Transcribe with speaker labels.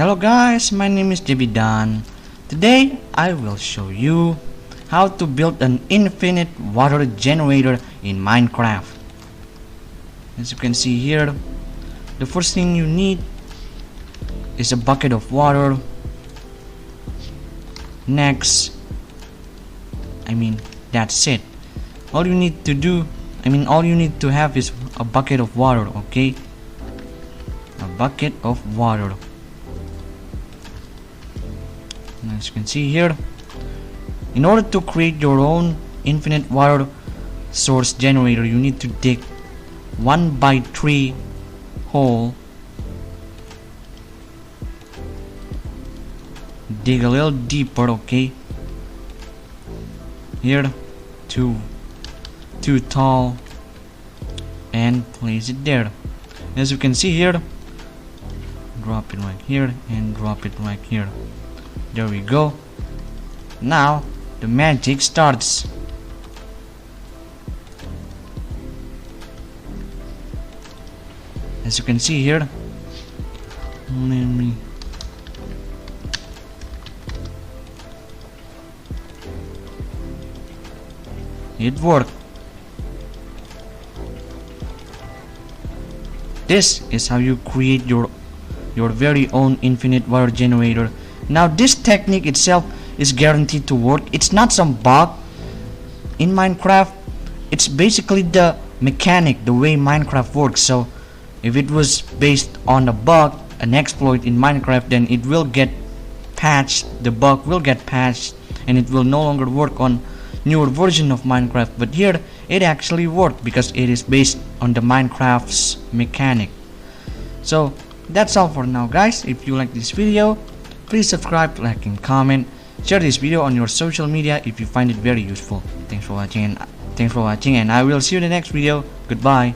Speaker 1: Hello guys, my name is JB Dan. Today I will show you how to build an infinite water generator in Minecraft. As you can see here, the first thing you need is a bucket of water. Next, that's it. All you need to have is a bucket of water, okay? A bucket of water. As you can see here, in order to create your own infinite water source generator, you need to dig 1x3 hole. Dig a little deeper, okay? Here, too tall, and place it there. As you can see here, drop it right here and drop it right here. There we go. Now the magic starts. As you can see here, it worked. This is how you create your very own infinite water generator. Now this technique itself is guaranteed to work. It's not some bug in Minecraft. It's basically the mechanic, the way Minecraft works. So if it was based on a bug, an exploit in Minecraft, then it will get patched. The bug will get patched and it will no longer work on newer version of Minecraft. But here it actually worked because it is based on the Minecraft's mechanic. So that's all for now, guys. If you like this video, please subscribe, like, and comment. Share this video on your social media if you find it very useful. Thanks for watching, and I will see you in the next video. Goodbye.